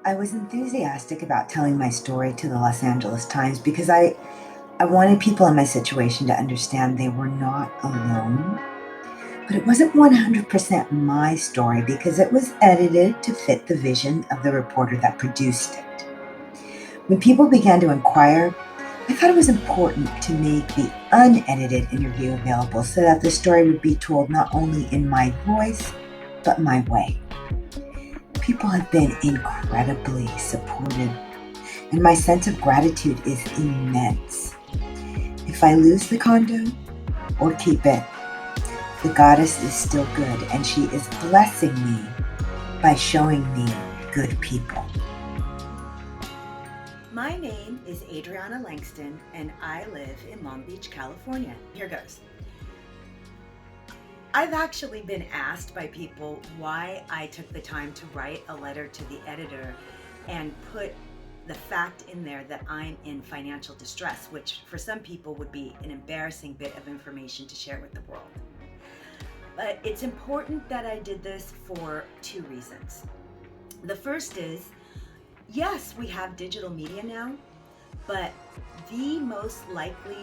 I was enthusiastic about telling my story to the Los Angeles Times because I wanted people in my situation to understand they were not alone. But it wasn't 100% my story because it was edited to fit the vision of the reporter that produced it. When people began to inquire, I thought it was important to make the unedited interview available so that the story would be told not only in my voice, but my way. People have been incredibly supportive, and my sense of gratitude is immense. If I lose the condo or keep it, the goddess is still good, and she is blessing me by showing me good people. My name is AdreanaLangston, and I live in Long Beach, California. Here goes. I've actually been asked by people why I took the time to write a letter to the editor and put the fact in there that I'm in financial distress, which for some people would be an embarrassing bit of information to share with the world. But it's important that I did this for two reasons. The first is, yes, we have digital media now, but the most likely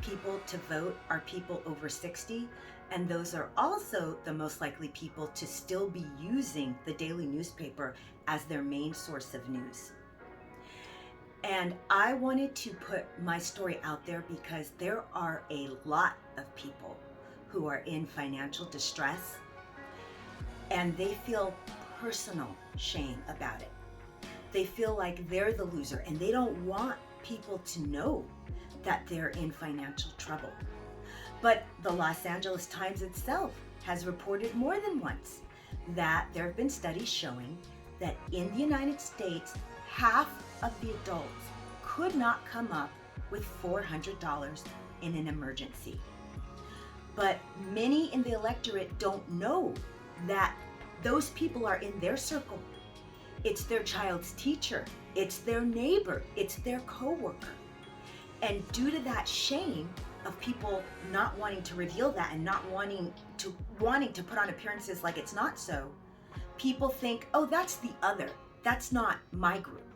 people to vote are people over 60, and those are also the most likely people to still be using the daily newspaper as their main source of news. And I wanted to put my story out there because there are a lot of people who are in financial distress, and they feel personal shame about it. They feel like they're the loser, and they don't want people to know that they're in financial trouble. But the Los Angeles Times itself has reported more than once that there have been studies showing that in the United States, half of the adults could not come up with $400 in an emergency. But many in the electorate don't know that those people are in their circle. It's their child's teacher, it's their neighbor, it's their coworker. And due to that shame of people not wanting to reveal that and not wanting to put on appearances like it's not so, people think, oh, that's the other. That's not my group.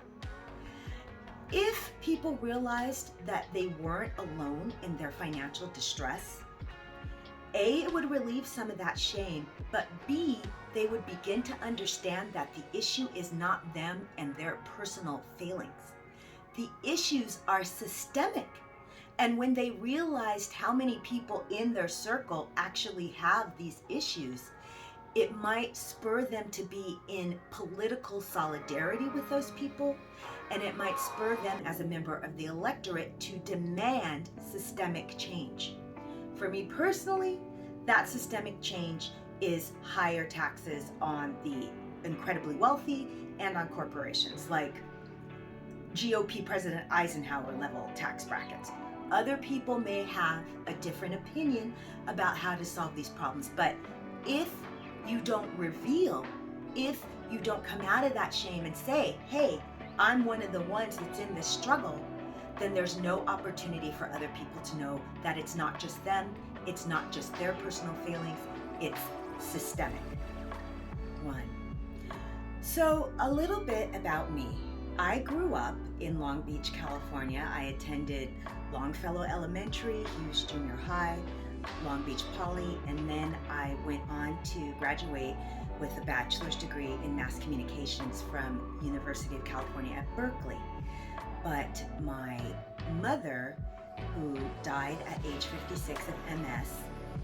If people realized that they weren't alone in their financial distress, A, it would relieve some of that shame, but B, they would begin to understand that the issue is not them and their personal failings. The issues are systemic. And when they realized how many people in their circle actually have these issues, it might spur them to be in political solidarity with those people, and it might spur them as a member of the electorate to demand systemic change. For me personally, that systemic change is higher taxes on the incredibly wealthy and on corporations, like GOP President Eisenhower level tax brackets. Other people may have a different opinion about how to solve these problems, but if you don't reveal, if you don't come out of that shame and say, hey, I'm one of the ones that's in this struggle, then there's no opportunity for other people to know that it's not just them, it's not just their personal feelings, it's systemic. One. So a little bit about me. I grew up in Long Beach, California. I attended Longfellow Elementary, Hughes Junior High, Long Beach Poly, and then I went on to graduate with a bachelor's degree in mass communications from University of California at Berkeley. But my mother, who died at age 56 of MS,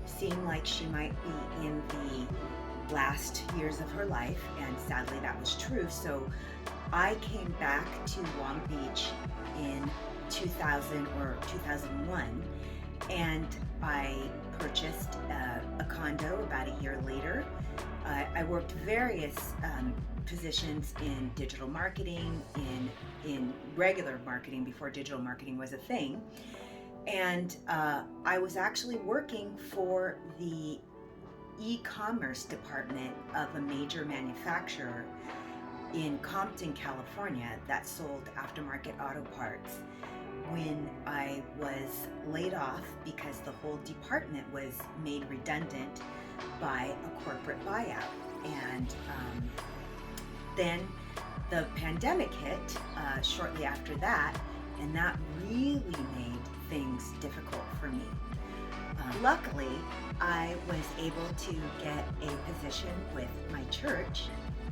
seemed like she might be in the last years of her life, and sadly that was true. So I came back to Long Beach in 2000 or 2001, and I purchased a condo about a year later. I worked various positions in digital marketing, in regular marketing before digital marketing was a thing. And I was actually working for the e-commerce department of a major manufacturer in Compton, California, that sold aftermarket auto parts, when I was laid off because the whole department was made redundant by a corporate buyout. And then The pandemic hit shortly after that, and that really made things difficult for me. Luckily, I was able to get a position with my church,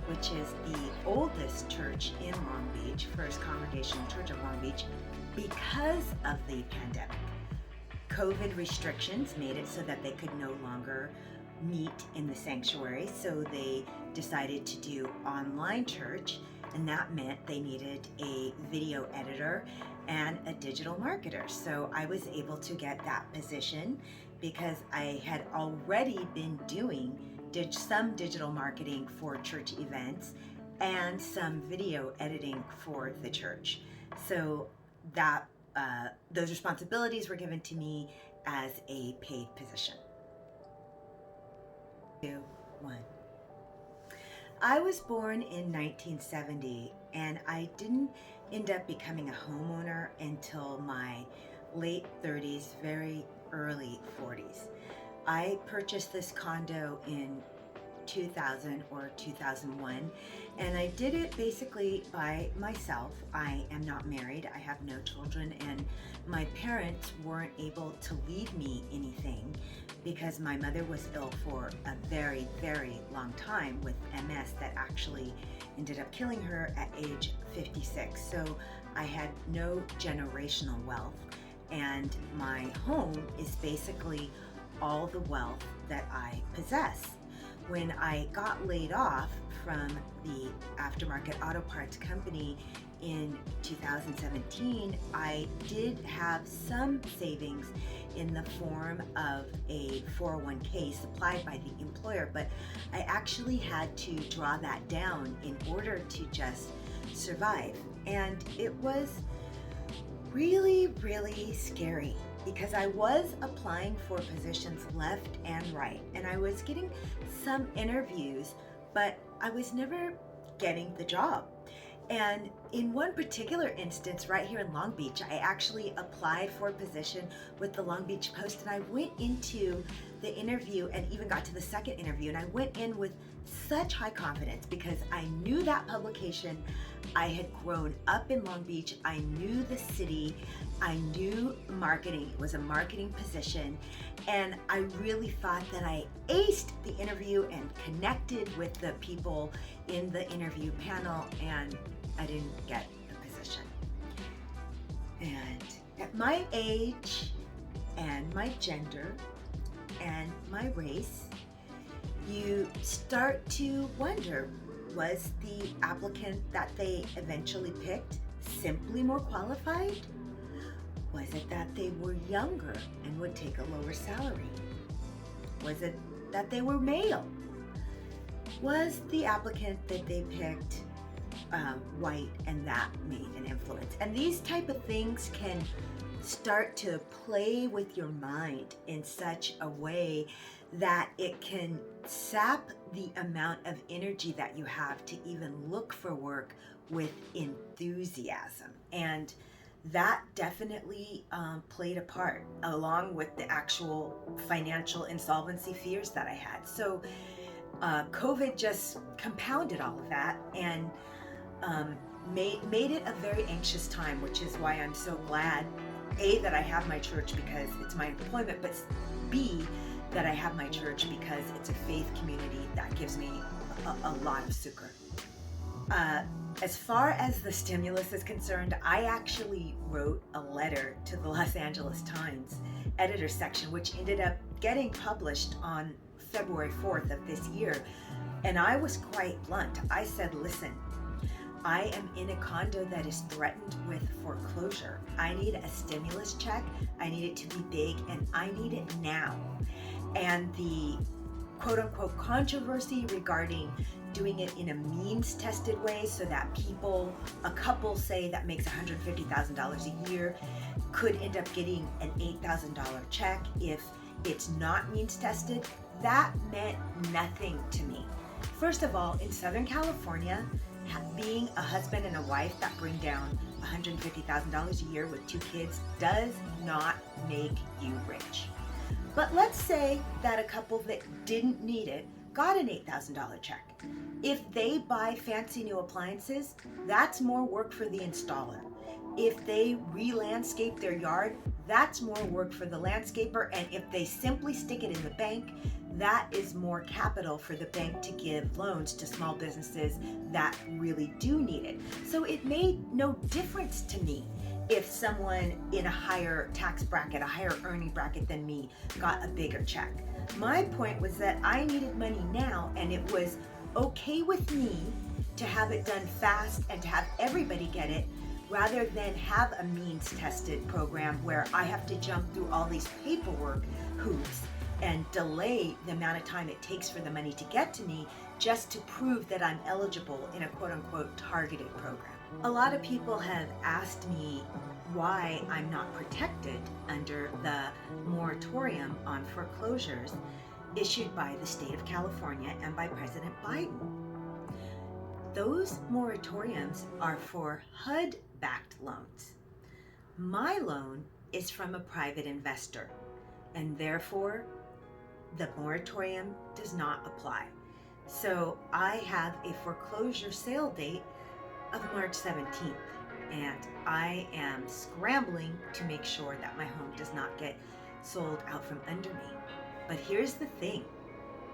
which is the oldest church in Long Beach, First Congregational Church of Long Beach, because of the pandemic. COVID restrictions made it so that they could no longer meet in the sanctuary, so they decided to do online church, and that meant they needed a video editor and a digital marketer. So I was able to get that position because I had already been doing some digital marketing for church events and some video editing for the church. So that those responsibilities were given to me as a paid position. 2, 1. I was born in 1970, and I didn't end up becoming a homeowner until my late 30s, very early 40s. I purchased this condo in 2000 or 2001, and I did it basically by myself. I am not married, I have no children, and my parents weren't able to leave me anything because my mother was ill for a very, very long time with MS that actually ended up killing her at age 56. So I had no generational wealth, and my home is basically all the wealth that I possess. When I got laid off from the aftermarket auto parts company in 2017, I did have some savings in the form of a 401k supplied by the employer, but I actually had to draw that down in order to just survive. And it was really, really scary because I was applying for positions left and right, and I was getting some interviews, but I was never getting the job. And in one particular instance, right here in Long Beach, I actually applied for a position with the Long Beach Post, and I went into the interview and even got to the second interview, and I went in with such high confidence because I knew that publication. I had grown up in Long Beach. I knew the city. I knew marketing. It was a marketing position. And I really thought that I aced the interview and connected with the people in the interview panel, and I didn't get the position. And at my age and my gender and my race, you start to wonder, was the applicant that they eventually picked simply more qualified? Was it that they were younger and would take a lower salary? Was it that they were male? Was the applicant that they picked white and that made an influence? And these type of things can start to play with your mind in such a way that it can sap the amount of energy that you have to even look for work with enthusiasm. And that definitely played a part, along with the actual financial insolvency fears that I had. So COVID just compounded all of that and made it a very anxious time, which is why I'm so glad, A, that I have my church because it's my employment, but B, that I have my church because it's a faith community that gives me a lot of succor. As far as the stimulus is concerned, I actually wrote a letter to the Los Angeles Times editor section, which ended up getting published on February 4th of this year. And I was quite blunt. I said, listen, I am in a condo that is threatened with foreclosure. I need a stimulus check. I need it to be big, and I need it now. And the quote unquote controversy regarding doing it in a means tested way so that a couple say that makes $150,000 a year could end up getting an $8,000 check if it's not means tested, that meant nothing to me. First of all, in Southern California, being a husband and a wife that bring down $150,000 a year with 2 kids does not make you rich. But let's say that a couple that didn't need it got an $8,000 check. If they buy fancy new appliances, that's more work for the installer. If they re-landscape their yard, that's more work for the landscaper. And if they simply stick it in the bank, that is more capital for the bank to give loans to small businesses that really do need it. So it made no difference to me if someone in a higher tax bracket, a higher earning bracket than me, got a bigger check. My point was that I needed money now, and it was okay with me to have it done fast and to have everybody get it, rather than have a means-tested program where I have to jump through all these paperwork hoops and delay the amount of time it takes for the money to get to me just to prove that I'm eligible in a quote-unquote targeted program. A lot of people have asked me why I'm not protected under the moratorium on foreclosures issued by the state of California and by President Biden. Those moratoriums are for HUD-backed loans. My loan is from a private investor, and therefore the moratorium does not apply. So I have a foreclosure sale date of March 17th, and I am scrambling to make sure that my home does not get sold out from under me. But here's the thing,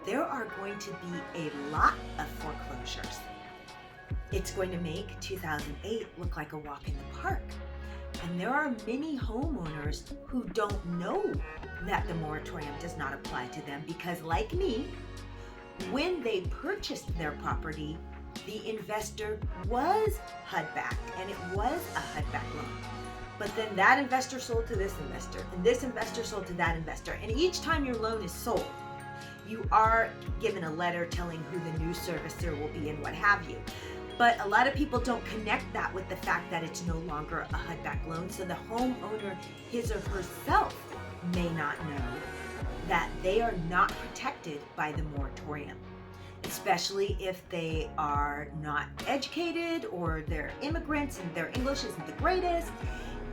there are going to be a lot of foreclosures. It's going to make 2008 look like a walk in the park. And there are many homeowners who don't know that the moratorium does not apply to them because, like me, when they purchased their property, the investor was HUD-backed, and it was a HUD-backed loan. But then that investor sold to this investor, and this investor sold to that investor. And each time your loan is sold, you are given a letter telling who the new servicer will be and what have you. But a lot of people don't connect that with the fact that it's no longer a HUD-backed loan. So the homeowner, his or herself, may not know that they are not protected by the moratorium, especially if they are not educated or they're immigrants and their English isn't the greatest.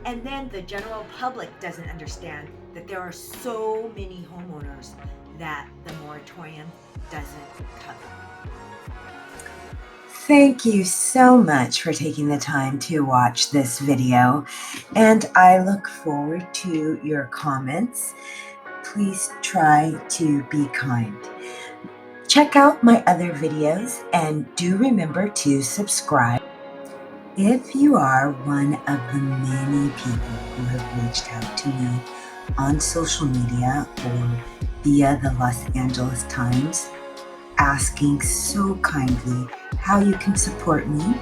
And then the general public doesn't understand that there are so many homeowners that the moratorium doesn't cover. Thank you so much for taking the time to watch this video, and I look forward to your comments. Please try to be kind. Check out my other videos and do remember to subscribe. If you are one of the many people who have reached out to me on social media or via the Los Angeles Times, asking so kindly how you can support me,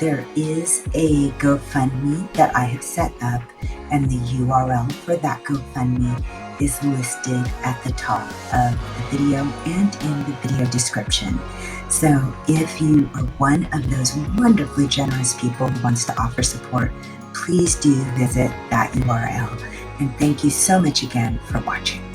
there is a GoFundMe that I have set up, and the URL for that GoFundMe is listed at the top of the video and in the video description. So if you are one of those wonderfully generous people who wants to offer support, please do visit that URL. And thank you so much again for watching.